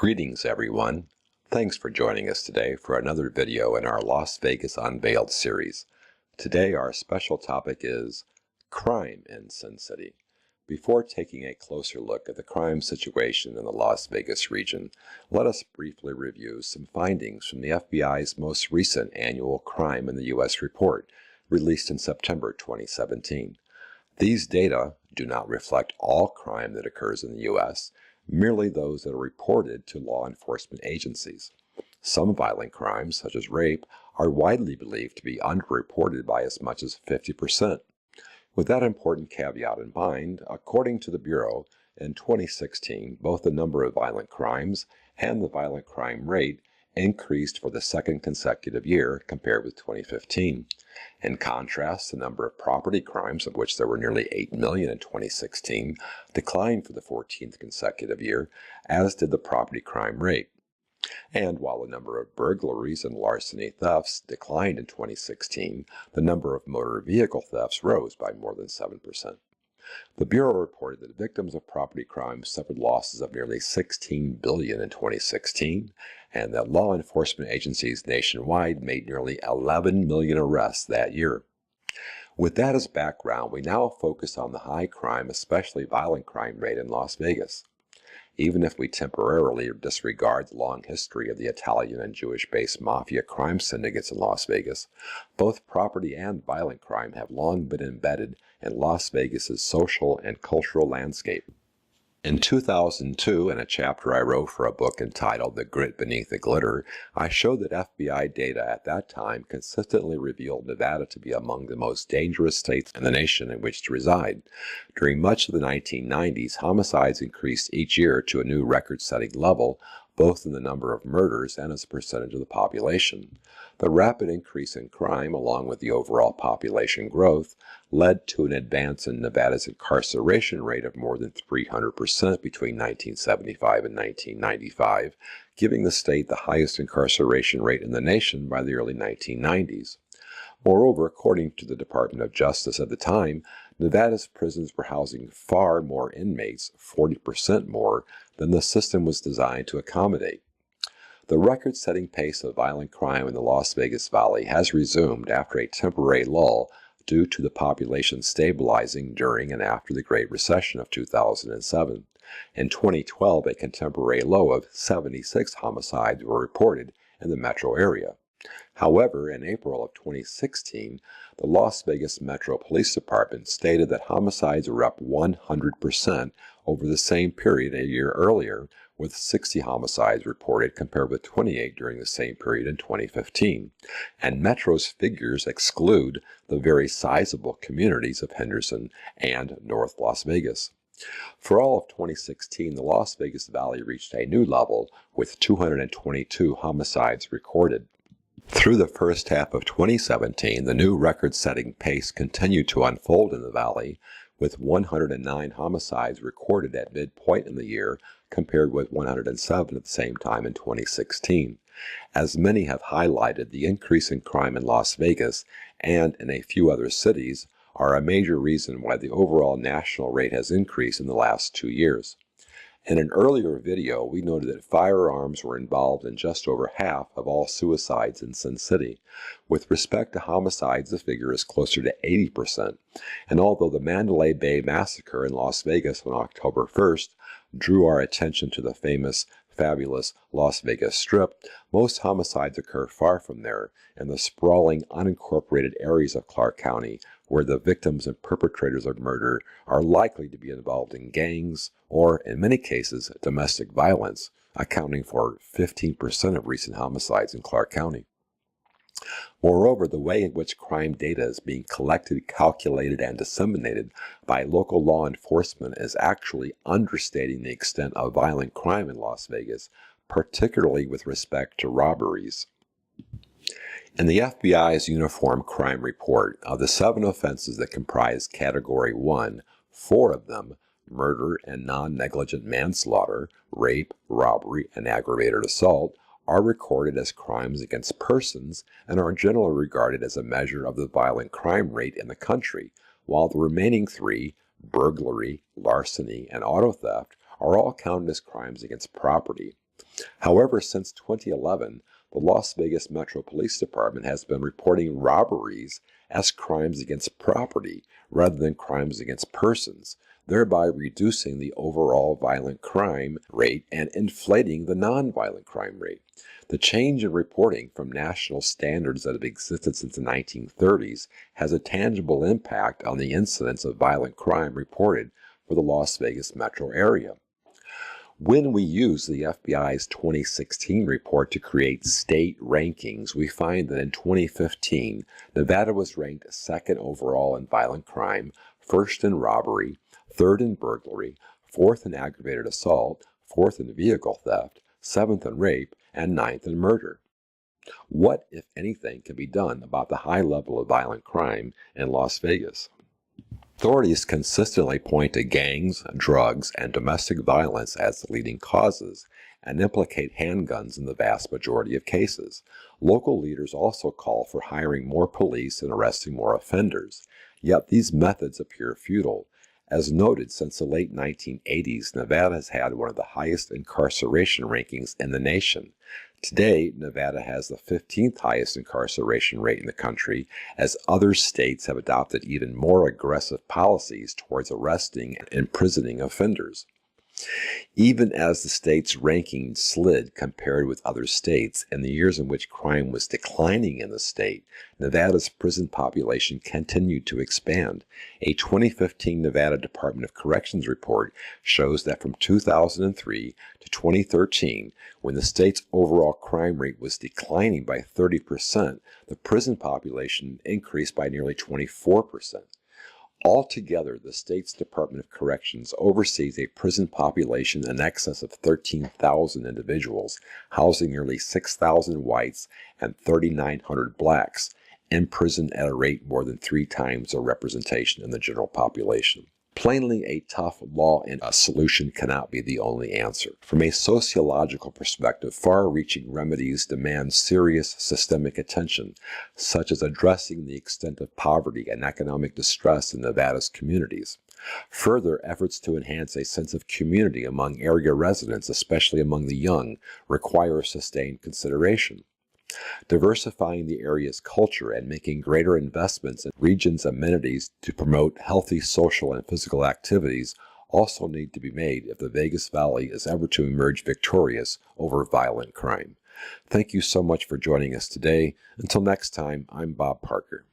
Greetings everyone. Thanks for joining us today for another video in our Las Vegas Unveiled series. Today our special topic is crime in Sin City. Before taking a closer look at the crime situation in the Las Vegas region, let us briefly review some findings from the FBI's most recent annual Crime in the U.S. report, released in September 2017. These data do not reflect all crime that occurs in the U.S., merely those that are reported to law enforcement agencies. Some violent crimes, such as rape, are widely believed to be underreported by as much as 50%. With that important caveat in mind, according to the Bureau, in 2016, both the number of violent crimes and the violent crime rate increased for the second consecutive year compared with 2015. In contrast, the number of property crimes, of which there were nearly 8 million in 2016, declined for the 14th consecutive year, as did the property crime rate. And while the number of burglaries and larceny thefts declined in 2016, the number of motor vehicle thefts rose by more than 7%. The Bureau reported that victims of property crime suffered losses of nearly $16 billion in 2016, and that law enforcement agencies nationwide made nearly 11 million arrests that year. With that as background, we now focus on the high crime, especially violent crime rate in Las Vegas. Even if we temporarily disregard the long history of the Italian and Jewish-based mafia crime syndicates in Las Vegas, both property and violent crime have long been embedded in Las Vegas's social and cultural landscape. In 2002, in a chapter I wrote for a book entitled The Grit Beneath the Glitter, I showed that FBI data at that time consistently revealed Nevada to be among the most dangerous states in the nation in which to reside. During much of the 1990s, homicides increased each year to a new record-setting level, both in the number of murders and as a percentage of the population. The rapid increase in crime, along with the overall population growth, led to an advance in Nevada's incarceration rate of more than 300% between 1975 and 1995, giving the state the highest incarceration rate in the nation by the early 1990s. Moreover, according to the Department of Justice at the time, Nevada's prisons were housing far more inmates, 40% more, than the system was designed to accommodate. The record-setting pace of violent crime in the Las Vegas Valley has resumed after a temporary lull due to the population stabilizing during and after the Great Recession of 2007. In 2012, a contemporary low of 76 homicides were reported in the metro area. However, in April of 2016, the Las Vegas Metro Police Department stated that homicides were up 100% over the same period a year earlier, with 60 homicides reported compared with 28 during the same period in 2015. And Metro's figures exclude the very sizable communities of Henderson and North Las Vegas. For all of 2016, the Las Vegas Valley reached a new level with 222 homicides recorded. Through the first half of 2017, the new record-setting pace continued to unfold in the valley, with 109 homicides recorded at midpoint in the year, compared with 107 at the same time in 2016. As many have highlighted, the increase in crime in Las Vegas and in a few other cities are a major reason why the overall national rate has increased in the last 2 years. In an earlier video, we noted that firearms were involved in just over half of all suicides in Sin City. With respect to homicides, the figure is closer to 80%. And although the Mandalay Bay Massacre in Las Vegas on October 1st drew our attention to the famous, fabulous Las Vegas Strip, most homicides occur far from there, in the sprawling, unincorporated areas of Clark County, where the victims and perpetrators of murder are likely to be involved in gangs or, in many cases, domestic violence, accounting for 15% of recent homicides in Clark County. Moreover, the way in which crime data is being collected, calculated, and disseminated by local law enforcement is actually understating the extent of violent crime in Las Vegas, particularly with respect to robberies. In the FBI's Uniform Crime Report, of the 7 offenses that comprise Category 1, 4 of them, murder and non-negligent manslaughter, rape, robbery, and aggravated assault, are recorded as crimes against persons and are generally regarded as a measure of the violent crime rate in the country, while the remaining 3, burglary, larceny, and auto theft, are all counted as crimes against property. However, since 2011, the Las Vegas Metro Police Department has been reporting robberies as crimes against property rather than crimes against persons, thereby reducing the overall violent crime rate and inflating the nonviolent crime rate. The change in reporting from national standards that have existed since the 1930s has a tangible impact on the incidence of violent crime reported for the Las Vegas metro area. When we use the FBI's 2016 report to create state rankings, we find that in 2015, Nevada was ranked second overall in violent crime, first in robbery, third in burglary, fourth in aggravated assault, fourth in vehicle theft, seventh in rape, and ninth in murder. What, if anything, can be done about the high level of violent crime in Las Vegas? Authorities consistently point to gangs, drugs, and domestic violence as the leading causes and implicate handguns in the vast majority of cases. Local leaders also call for hiring more police and arresting more offenders. Yet these methods appear futile. As noted, since the late 1980s, Nevada has had one of the highest incarceration rankings in the nation. Today, Nevada has the 15th highest incarceration rate in the country, as other states have adopted even more aggressive policies towards arresting and imprisoning offenders. Even as the state's ranking slid compared with other states in the years in which crime was declining in the state, Nevada's prison population continued to expand. A 2015 Nevada Department of Corrections report shows that from 2003 to 2013, when the state's overall crime rate was declining by 30%, the prison population increased by nearly 24%. Altogether, the state's Department of Corrections oversees a prison population in excess of 13,000 individuals, housing nearly 6,000 whites and 3,900 blacks, imprisoned at a rate more than 3 times their representation in the general population. Plainly, a tough law and a solution cannot be the only answer. From a sociological perspective, far-reaching remedies demand serious systemic attention, such as addressing the extent of poverty and economic distress in Nevada's communities. Further, efforts to enhance a sense of community among area residents, especially among the young, require sustained consideration. Diversifying the area's culture and making greater investments in region's amenities to promote healthy social and physical activities also need to be made if the Vegas Valley is ever to emerge victorious over violent crime. Thank you so much for joining us today. Until next time, I'm Bob Parker.